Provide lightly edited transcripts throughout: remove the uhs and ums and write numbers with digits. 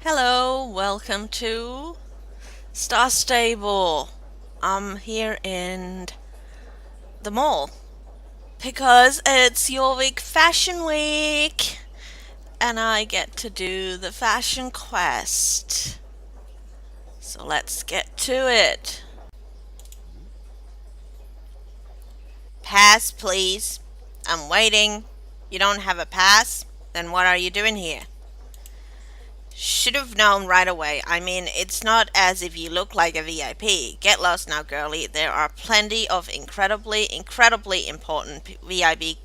Hello, welcome to Star Stable. I'm here in the mall because it's Jorvik Fashion Week and I get to do the fashion quest. So let's get to it. Pass, please. I'm waiting. You don't have a pass? Then what are you doing here? Should have known right away. I mean, it's not as if you look like a VIP. Get lost now, girlie. There are plenty of incredibly important VIP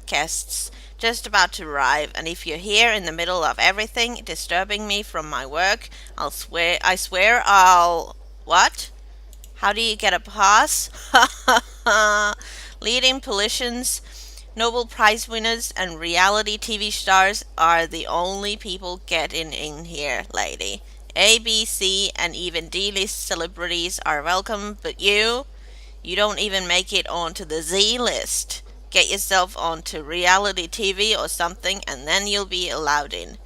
guests just about to arrive, and if you're here in the middle of everything, disturbing me from my work, I swear What? How do you get a pass? Leading politicians, Nobel Prize winners, and reality TV stars are the only people getting in here, lady. A, B, C, and even D-list celebrities are welcome, but you don't even make it onto the Z list. Get yourself onto reality TV or something, and then you'll be allowed in.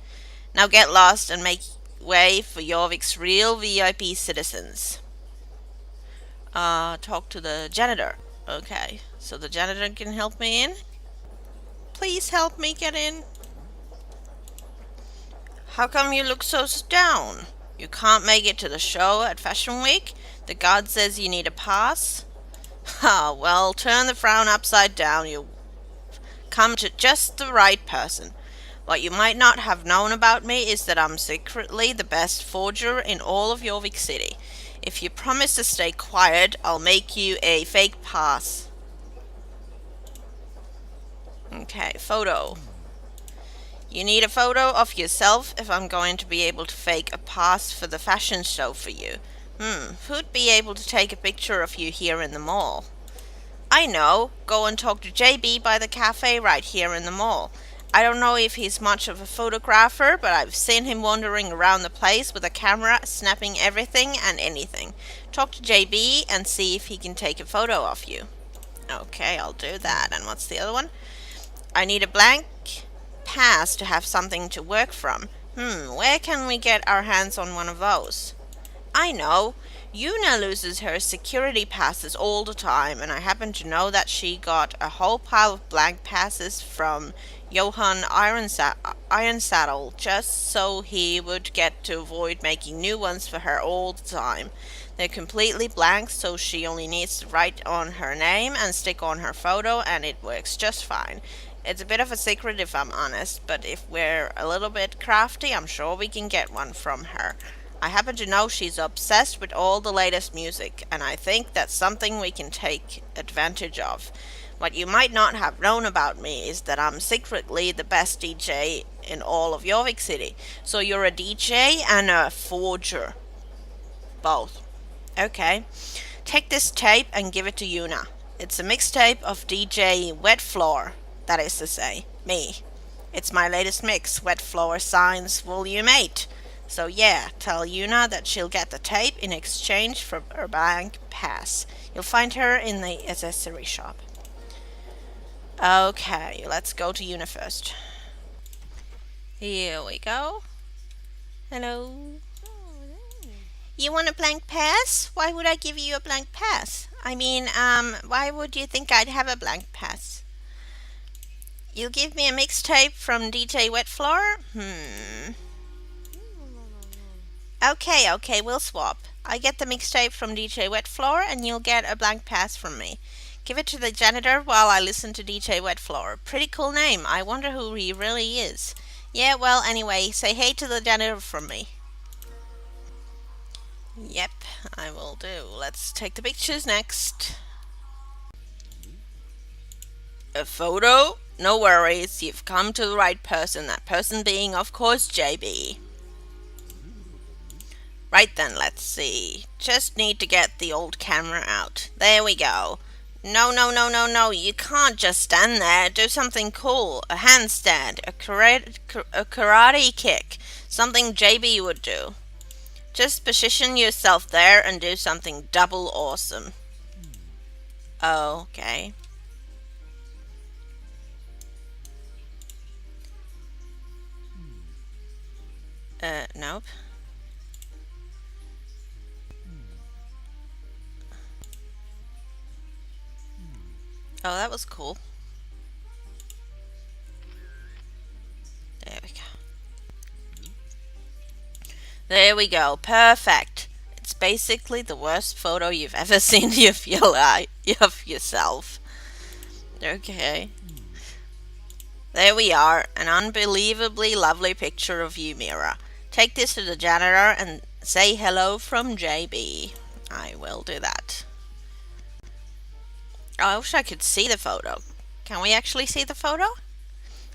Now get lost and make way for Jorvik's real VIP citizens. Talk to the janitor. Okay, so the janitor can help me in? Please help me get in. How come you look so down? You can't make it to the show at Fashion Week? The guard says you need a pass? Ha, well, turn the frown upside down. You come to just the right person. What you might not have known about me is that I'm secretly the best forger in all of Jorvik City. If you promise to stay quiet, I'll make you a fake pass. Okay, photo. You need a photo of yourself if I'm going to be able to fake a pass for the fashion show for you. Who'd be able to take a picture of you here in the mall? I know. Go and talk to JB by the cafe right here in the mall. I don't know if he's much of a photographer, but I've seen him wandering around the place with a camera, snapping everything and anything. Talk to JB and see if he can take a photo of you. Okay, I'll do that. And what's the other one? I need a blank pass to have something to work from. Where can we get our hands on one of those? I know. Yuna loses her security passes all the time, and I happen to know that she got a whole pile of blank passes from Johan Ironsaddle just so he would get to avoid making new ones for her all the time. They're completely blank, so she only needs to write on her name and stick on her photo, and it works just fine. It's a bit of a secret if I'm honest, but if we're a little bit crafty, I'm sure we can get one from her. I happen to know she's obsessed with all the latest music, and I think that's something we can take advantage of. What you might not have known about me is that I'm secretly the best DJ in all of Jorvik City. So you're a DJ and a forger. Both. Okay. Take this tape and give it to Yuna. It's a mixtape of DJ Wet Floor, that is to say, me. It's my latest mix, Wet Floor Signs Volume 8. So yeah, tell Yuna that she'll get the tape in exchange for her bank pass. You'll find her in the accessory shop. Okay, let's go to Yuna first. Here we go. Hello. You want a blank pass? Why would I give you a blank pass? I mean, why would you think I'd have a blank pass? You'll give me a mixtape from DJ Wet Floor? Okay, we'll swap. I get the mixtape from DJ Wet Floor, and you'll get a blank pass from me. Give it to the janitor while I listen to DJ Wet Floor. Pretty cool name. I wonder who he really is. Yeah, well, anyway, say hey to the janitor from me. Yep, I will do. Let's take the pictures next. A photo? No worries, you've come to the right person. That person being, of course, JB. Right then, let's see. Just need to get the old camera out. There we go. No. You can't just stand there. Do something cool. A handstand. A karate kick. Something JB would do. Just position yourself there and do something double awesome. Okay. Nope. Oh, that was cool. There we go. There we go. Perfect. It's basically the worst photo you've ever seen of of yourself. Okay. There we are. An unbelievably lovely picture of you, Mira. Take this to the janitor and say hello from JB. I will do that. Oh, I wish I could see the photo. Can we actually see the photo?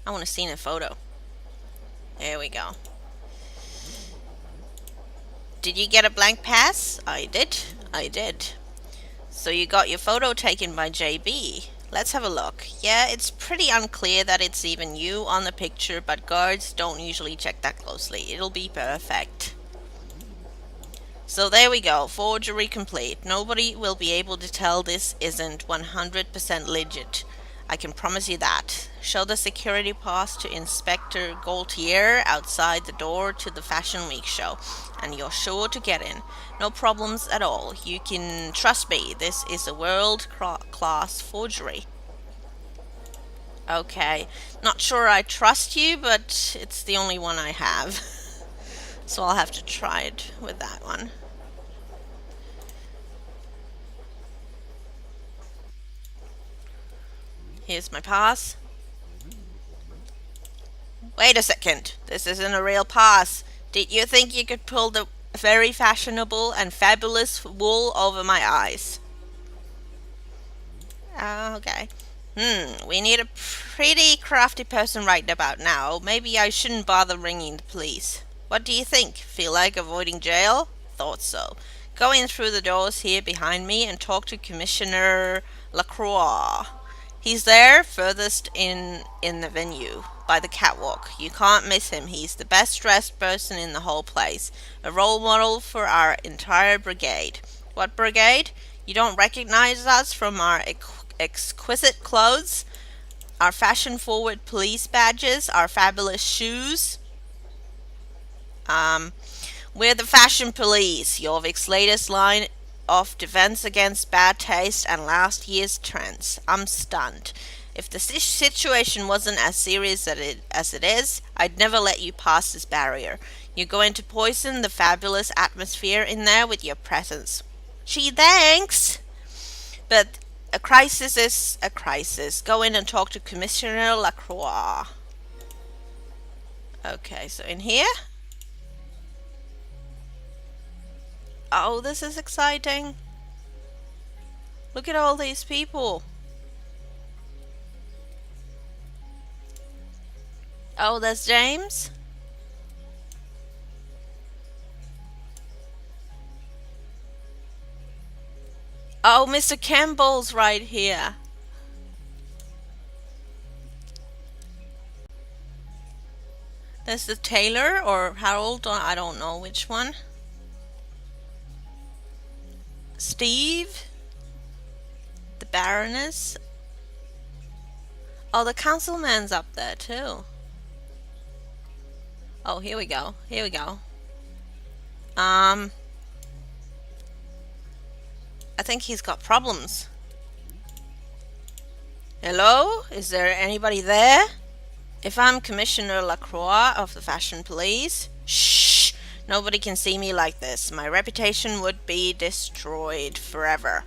I want to see the photo. There we go. Did you get a blank pass? I did. I did. So you got your photo taken by JB. Let's have a look. Yeah, it's pretty unclear that it's even you on the picture, but guards don't usually check that closely. It'll be perfect. So there we go. Forgery complete. Nobody will be able to tell this isn't 100% legit. I can promise you that. Show the security pass to Inspector Gaultier outside the door to the Fashion Week show, and you're sure to get in. No problems at all. You can trust me. This is a world-class forgery. Okay. Not sure I trust you, but it's the only one I have. So I'll have to try it with that one. Here's my pass. Wait a second. This isn't a real pass. Did you think you could pull the very fashionable and fabulous wool over my eyes? Okay. We need a pretty crafty person right about now. Maybe I shouldn't bother ringing the police. What do you think? Feel like avoiding jail? Thought so. Go in through the doors here behind me and talk to Commissioner Lacroix. He's there, furthest in the venue, by the catwalk. You can't miss him. He's the best dressed person in the whole place. A role model for our entire brigade. What brigade? You don't recognize us from our exquisite clothes, our fashion-forward police badges, our fabulous shoes? We're the fashion police, Jorvik's latest line of defense against bad taste and last year's trends. I'm stunned. If the situation wasn't as serious as it is, I'd never let you pass this barrier. You're going to poison the fabulous atmosphere in there with your presence. Gee, thanks! But a crisis is a crisis. Go in and talk to Commissioner Lacroix. Okay, so in here? Oh, this is exciting. Look at all these people. Oh, there's James. Oh, Mr. Campbell's right here. There's the Taylor or Harold, or I don't know which one. Steve. The Baroness. Oh, the councilman's up there too. Oh, here we go. Here we go. I think he's got problems. Hello? Is there anybody there? If I'm Commissioner Lacroix of the Fashion Police, shh! Nobody can see me like this. My reputation would be destroyed forever.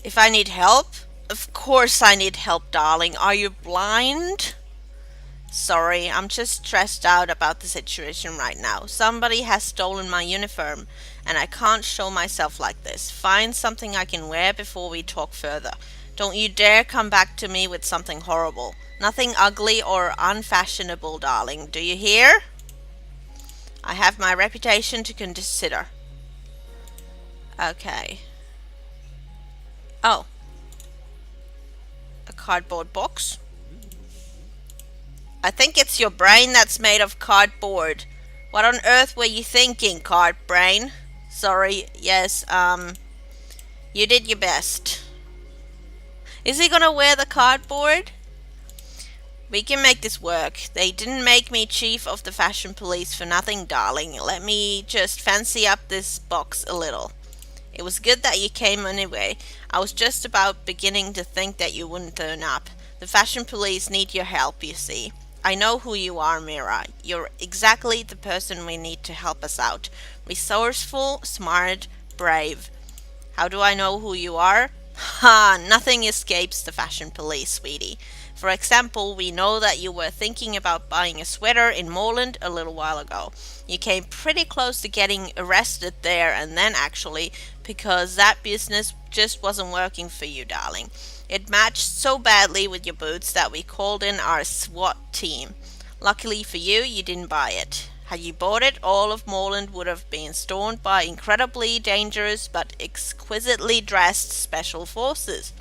If I need help? Of course I need help, darling. Are you blind? Sorry, I'm just stressed out about the situation right now. Somebody has stolen my uniform, and I can't show myself like this. Find something I can wear before we talk further. Don't you dare come back to me with something horrible. Nothing ugly or unfashionable, darling. Do you hear? I have my reputation to consider. Okay. Oh. A cardboard box? I think it's your brain that's made of cardboard. What on earth were you thinking, card brain? Sorry, yes, you did your best. Is he gonna wear the cardboard? We can make this work. They didn't make me chief of the fashion police for nothing, darling. Let me just fancy up this box a little. It was good that you came anyway. I was just about beginning to think that you wouldn't turn up. The fashion police need your help, you see. I know who you are, Mira. You're exactly the person we need to help us out. Resourceful, smart, brave. How do I know who you are? Ha! Nothing escapes the fashion police, sweetie. For example, we know that you were thinking about buying a sweater in Moreland a little while ago. You came pretty close to getting arrested there and then, actually, because that business just wasn't working for you, darling. It matched so badly with your boots that we called in our SWAT team. Luckily for you, you didn't buy it. Had you bought it, all of Moreland would have been stormed by incredibly dangerous but exquisitely dressed special forces.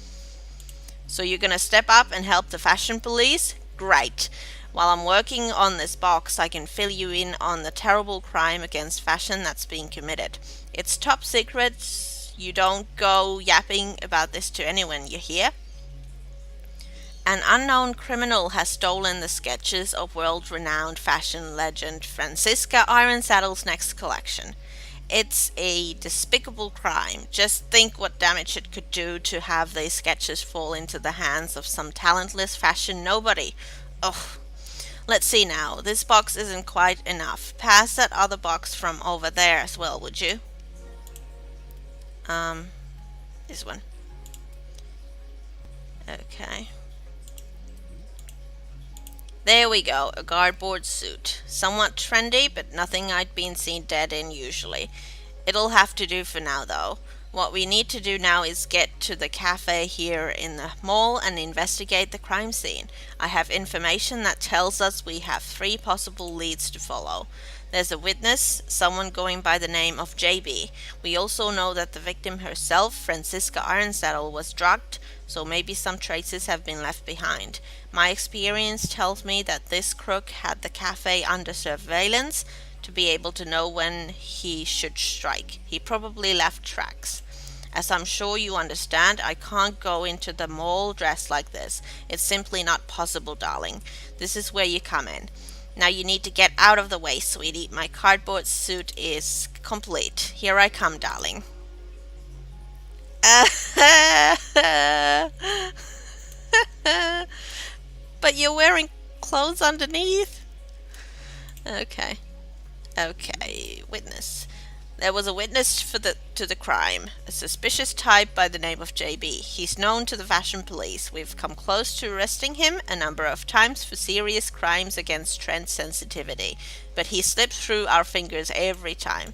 So you're gonna step up and help the fashion police? Great. While I'm working on this box, I can fill you in on the terrible crime against fashion that's being committed. It's top secret. You don't go yapping about this to anyone, you hear? An unknown criminal has stolen the sketches of world-renowned fashion legend Franziska Ironsaddle's next collection. It's a despicable crime. Just think what damage it could do to have these sketches fall into the hands of some talentless fashion nobody. Ugh. Let's see now. This box isn't quite enough. Pass that other box from over there as well, would you? This one. Okay. There we go, a cardboard suit. Somewhat trendy, but nothing I'd been seen dead in usually. It'll have to do for now, though. What we need to do now is get to the cafe here in the mall and investigate the crime scene. I have information that tells us we have 3 possible leads to follow. There's a witness, someone going by the name of JB. We also know that the victim herself, Franziska Ironsaddle, was drugged, so maybe some traces have been left behind. My experience tells me that this crook had the cafe under surveillance to be able to know when he should strike. He probably left tracks. As I'm sure you understand, I can't go into the mall dressed like this. It's simply not possible, darling. This is where you come in. Now you need to get out of the way, sweetie. My cardboard suit is complete. Here I come, darling. But you're wearing clothes underneath? Okay. Okay, witness. There was a witness to the crime, a suspicious type by the name of JB. He's known to the fashion police. We've come close to arresting him a number of times for serious crimes against trend sensitivity, but he slips through our fingers every time.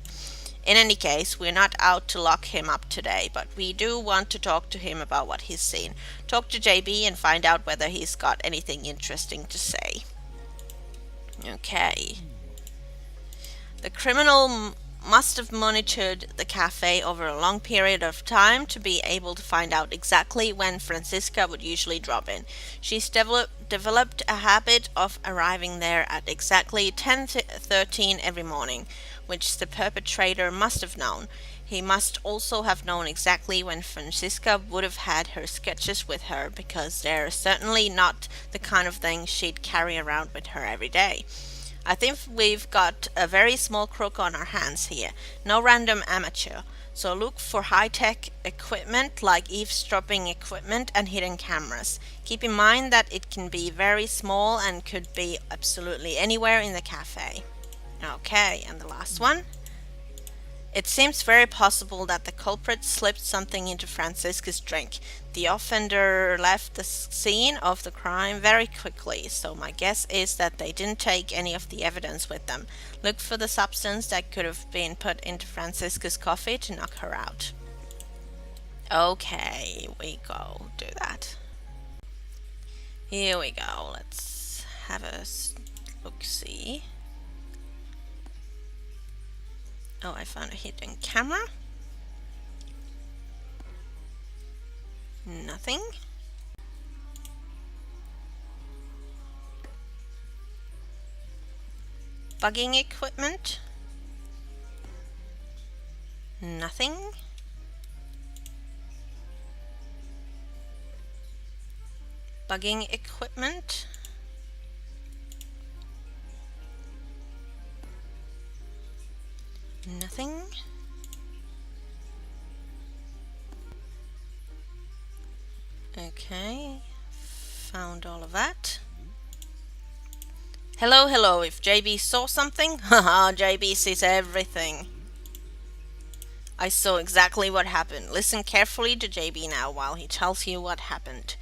In any case, we're not out to lock him up today, but we do want to talk to him about what he's seen. Talk to JB and find out whether he's got anything interesting to say. Okay. The criminal must have monitored the cafe over a long period of time to be able to find out exactly when Franziska would usually drop in. She's developed a habit of arriving there at exactly 10:13 every morning, which the perpetrator must have known. He must also have known exactly when Franziska would have had her sketches with her, because they're certainly not the kind of thing she'd carry around with her every day. I think we've got a very small crook on our hands here, no random amateur. So look for high-tech equipment like eavesdropping equipment and hidden cameras. Keep in mind that it can be very small and could be absolutely anywhere in the cafe. Okay, and the last one. It seems very possible that the culprit slipped something into Franziska's drink. The offender left the scene of the crime very quickly, so my guess is that they didn't take any of the evidence with them. Look for the substance that could have been put into Franziska's coffee to knock her out. Okay, we go do that. Here we go. Let's have a look-see. Oh, I found a hidden camera. Nothing. Bugging equipment. Nothing. Bugging equipment. Nothing. Okay. Found all of that. Hello, hello. If JB saw something, haha, JB sees everything. I saw exactly what happened. Listen carefully to JB now while he tells you what happened.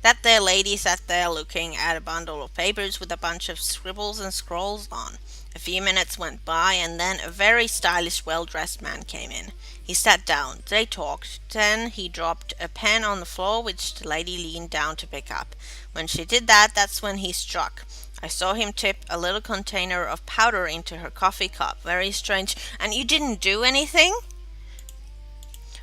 That there lady sat there looking at a bundle of papers with a bunch of scribbles and scrolls on. A few minutes went by, and then a very stylish, well-dressed man came in. He sat down. They talked. Then he dropped a pen on the floor, which the lady leaned down to pick up. When she did that, that's when he struck. I saw him tip a little container of powder into her coffee cup. Very strange. And you didn't do anything?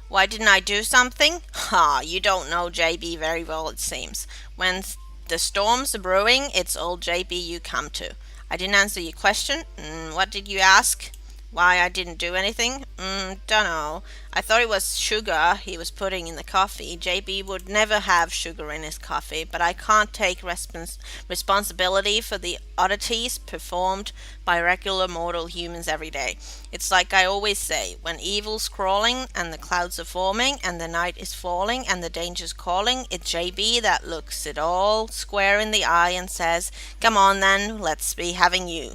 Why didn't I do something? Ha, you don't know JB very well, it seems. When the storms are brewing, it's old JB you come to. I didn't answer your question. What did you ask? Why I didn't do anything? Dunno. I thought it was sugar he was putting in the coffee. JB would never have sugar in his coffee, but I can't take responsibility for the oddities performed by regular mortal humans every day. It's like I always say, when evil's crawling and the clouds are forming and the night is falling and the danger's calling, it's JB that looks it all square in the eye and says, "Come on then, let's be having you."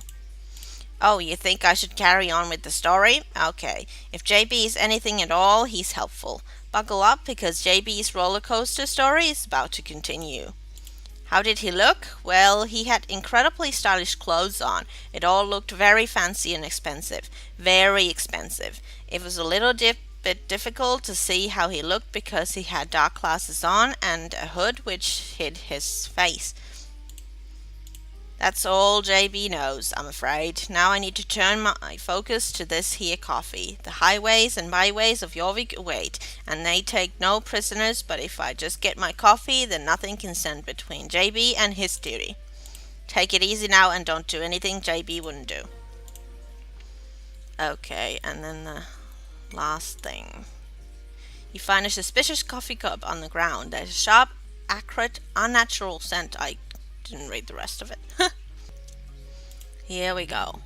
Oh, you think I should carry on with the story? Okay. If JB is anything at all, he's helpful. Buckle up because JB's roller coaster story is about to continue. How did he look? Well, he had incredibly stylish clothes on. It all looked very fancy and expensive. Very expensive. It was a little bit difficult to see how he looked because he had dark glasses on and a hood which hid his face. That's all JB knows, I'm afraid. Now I need to turn my focus to this here coffee. The highways and byways of Jorvik await, and they take no prisoners, but if I just get my coffee, then nothing can stand between JB and his duty. Take it easy now and don't do anything JB wouldn't do. Okay, and then the last thing. You find a suspicious coffee cup on the ground. There's a sharp, acrid, unnatural scent. I didn't read the rest of it. Here we go.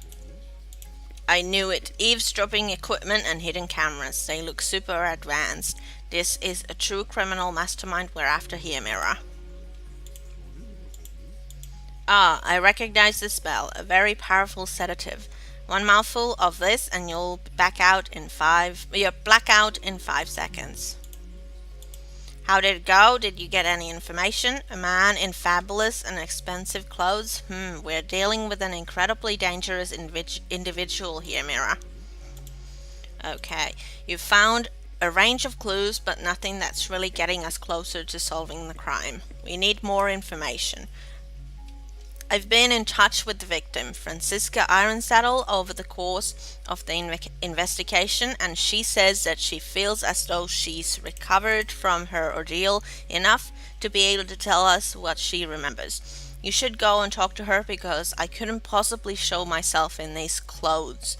I knew it. Eavesdropping equipment and hidden cameras. They look super advanced. This is a true criminal mastermind we're after here, Mira. Ah, I recognize the smell. A very powerful sedative. One mouthful of this and you'll black out in 5 seconds. How did it go? Did you get any information? A man in fabulous and expensive clothes? We're dealing with an incredibly dangerous individual here, Mira. Okay, you found a range of clues, but nothing that's really getting us closer to solving the crime. We need more information. I've been in touch with the victim, Franziska Ironsaddle, over the course of the investigation, and she says that she feels as though she's recovered from her ordeal enough to be able to tell us what she remembers. You should go and talk to her because I couldn't possibly show myself in these clothes.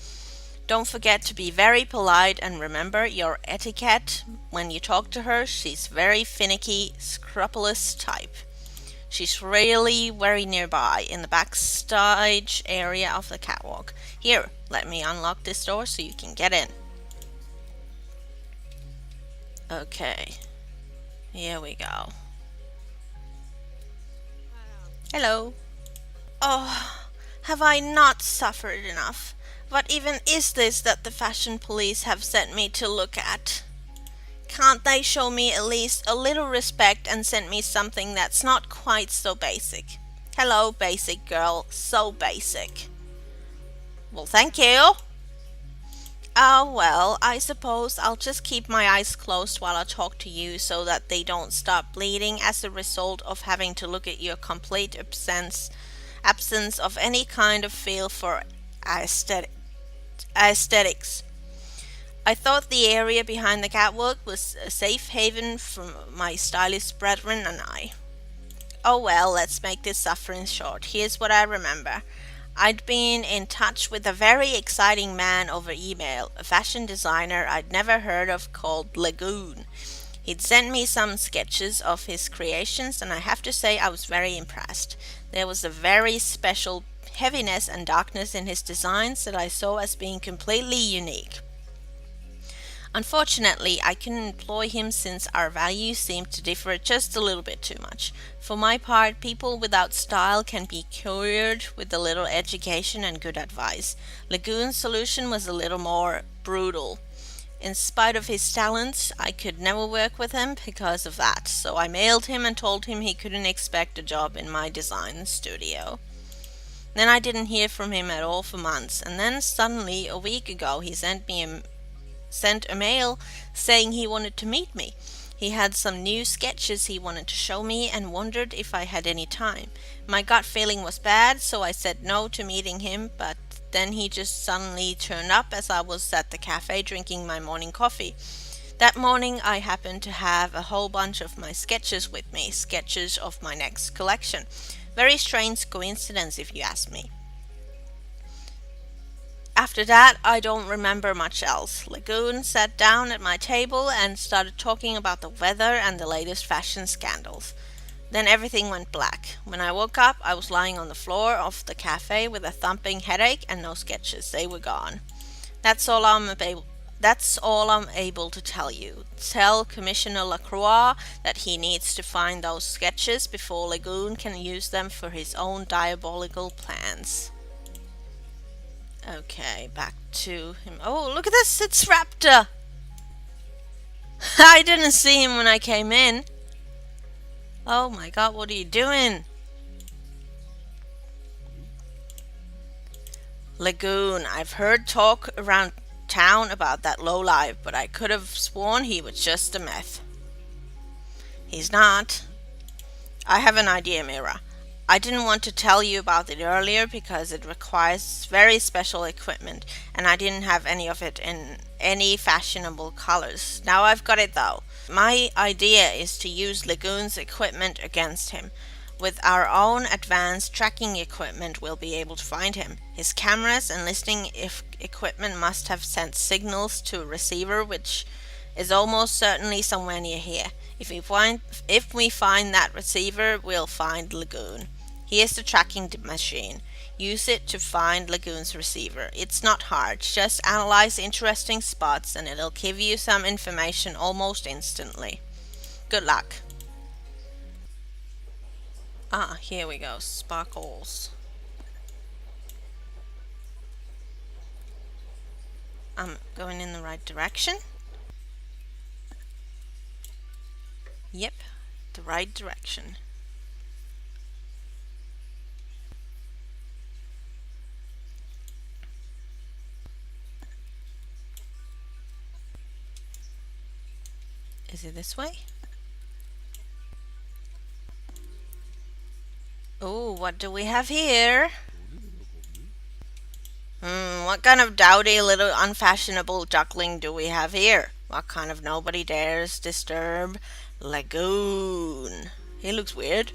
Don't forget to be very polite and remember your etiquette when you talk to her. She's very finicky, scrupulous type. She's really very nearby in the backstage area of the catwalk. Here, let me unlock this door so you can get in. Okay, here we go. Hello. Oh, have I not suffered enough? What even is this that the fashion police have sent me to look at? Can't they show me at least a little respect and send me something that's not quite so basic? Hello, basic girl. So basic. Well, thank you. Oh, well, I suppose I'll just keep my eyes closed while I talk to you so that they don't stop bleeding as a result of having to look at your complete absence of any kind of feel for aesthetics. I thought the area behind the catwalk was a safe haven for my stylist brethren and I. Oh well, let's make this suffering short. Here's what I remember. I'd been in touch with a very exciting man over email, a fashion designer I'd never heard of called Lagoon. He'd sent me some sketches of his creations and I have to say I was very impressed. There was a very special heaviness and darkness in his designs that I saw as being completely unique. Unfortunately, I couldn't employ him since our values seemed to differ just a little bit too much. For my part, people without style can be cured with a little education and good advice. Lagoon's solution was a little more brutal. In spite of his talents, I could never work with him because of that, so I mailed him and told him he couldn't expect a job in my design studio. Then I didn't hear from him at all for months, and then suddenly, a week ago, he sent a mail saying he wanted to meet me. He had some new sketches he wanted to show me and wondered if I had any time. My gut feeling was bad, so I said no to meeting him, but then he just suddenly turned up as I was at the cafe drinking my morning coffee. That morning I happened to have a whole bunch of my sketches with me, sketches of my next collection. Very strange coincidence if you ask me. After that, I don't remember much else. Lagoon sat down at my table and started talking about the weather and the latest fashion scandals. Then everything went black. When I woke up, I was lying on the floor of the cafe with a thumping headache and no sketches. They were gone. That's all I'm able to tell you. Tell Commissioner Lacroix that he needs to find those sketches before Lagoon can use them for his own diabolical plans. Okay, back to him. Oh, look at this! It's Raptor! I didn't see him when I came in. Oh my god, what are you doing? Lagoon, I've heard talk around town about that lowlife, but I could have sworn he was just a myth. He's not. I have an idea, Mira. I didn't want to tell you about it earlier because it requires very special equipment, and I didn't have any of it in any fashionable colors. Now I've got it though. My idea is to use Lagoon's equipment against him. With our own advanced tracking equipment, we'll be able to find him. His cameras and listening equipment must have sent signals to a receiver, which is almost certainly somewhere near here. If we find that receiver, we'll find Lagoon. Here's the tracking machine. Use it to find Lagoon's receiver. It's not hard. Just analyze interesting spots and it'll give you some information almost instantly. Good luck. Ah, here we go. Sparkles. I'm going in the right direction. Yep, the right direction. Is it this way? Oh, what do we have here? What kind of dowdy little unfashionable duckling do we have here? What kind of nobody dares disturb Lagoon? He looks weird.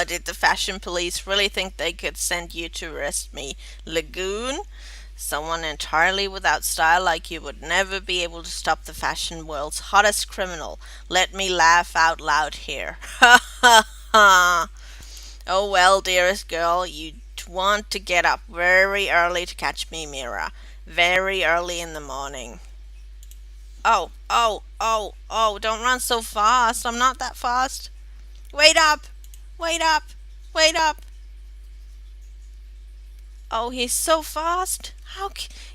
Did the fashion police really think they could send you to arrest me, Lagoon? Someone entirely without style like you would never be able to stop the fashion world's hottest criminal. Let me laugh out loud here. Ha ha ha! Oh well, dearest girl, you'd want to get up very early to catch me, Mira. Very early in the morning. Oh, oh, oh, oh, don't run so fast. I'm not that fast. Wait up! Wait up! Wait up! Oh, he's so fast.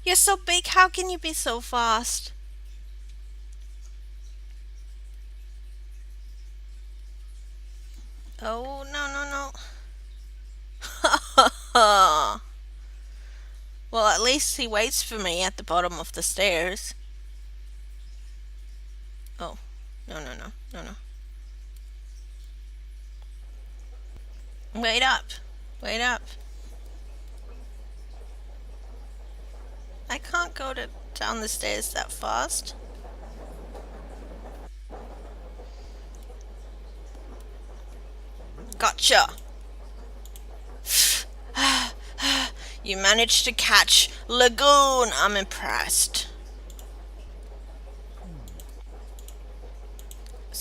You're so big. How can you be so fast? Oh, no, no, no. Well, at least he waits for me at the bottom of the stairs. Oh, no, no, no, no, no. Wait up. Wait up. I can't go down the stairs that fast. Gotcha. You managed to catch Lagoon. I'm impressed.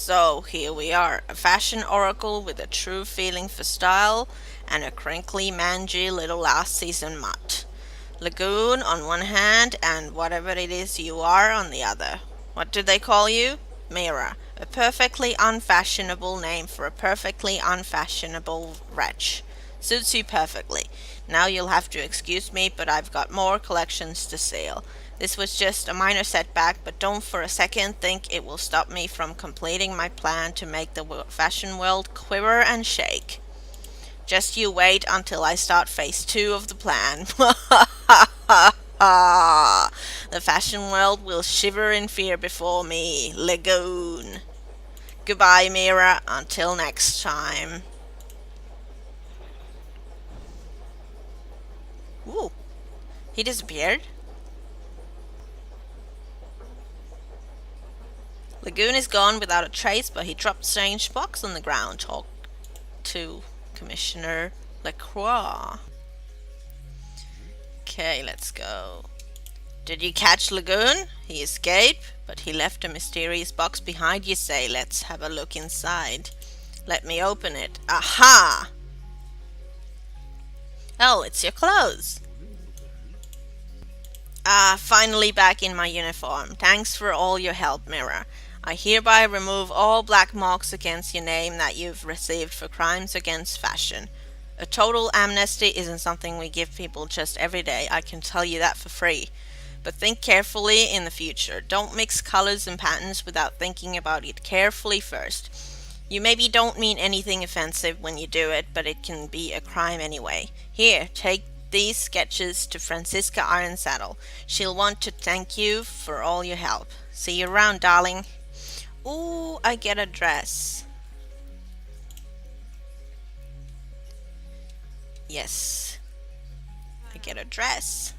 So here we are, a fashion oracle with a true feeling for style and a crinkly, mangy little last season mutt. Lagoon on one hand and whatever it is you are on the other. What do they call you? Mira. A perfectly unfashionable name for a perfectly unfashionable wretch. Suits you perfectly. Now you'll have to excuse me, but I've got more collections to sell. This was just a minor setback, but don't for a second think it will stop me from completing my plan to make the fashion world quiver and shake. Just you wait until I start phase 2 of the plan. The fashion world will shiver in fear before me, Lagoon. Goodbye, Mira. Until next time. Ooh, he disappeared. Lagoon is gone without a trace, but he dropped a strange box on the ground. Talk to Commissioner LaCroix. Okay, let's go. Did you catch Lagoon? He escaped, but he left a mysterious box behind, you say. Let's have a look inside. Let me open it. Aha! Oh, it's your clothes. Ah, finally back in my uniform. Thanks for all your help, Mira. I hereby remove all black marks against your name that you've received for crimes against fashion. A total amnesty isn't something we give people just every day, I can tell you that for free. But think carefully in the future. Don't mix colors and patterns without thinking about it carefully first. You maybe don't mean anything offensive when you do it, but it can be a crime anyway. Here, take these sketches to Francisca Ironsaddle. She'll want to thank you for all your help. See you around, darling. Ooh, I get a dress. Yes, I get a dress.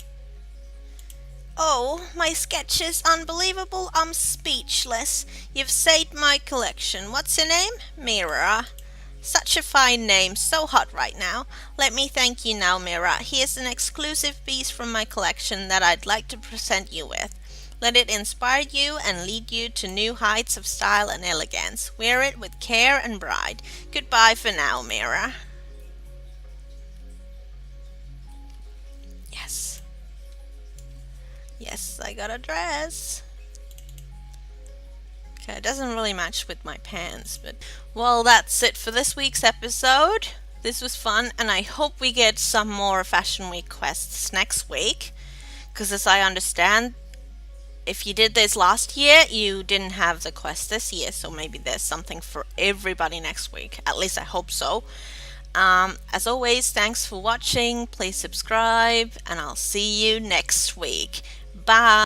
Oh, my sketch is unbelievable. I'm speechless. You've saved my collection. What's your name? Mira. Such a fine name, so hot right now. Let me thank you now, Mira. Here's an exclusive piece from my collection that I'd like to present you with. Let it inspire you and lead you to new heights of style and elegance. Wear it with care and pride. Goodbye for now, Mira. Yes. Yes, I got a dress. Okay, it doesn't really match with my pants, but well, that's it for this week's episode. This was fun, and I hope we get some more Fashion Week quests next week. Because as I understand, if you did this last year, you didn't have the quest this year, so maybe there's something for everybody next week. At least I hope so. As always, thanks for watching. Please subscribe, and I'll see you next week. Bye.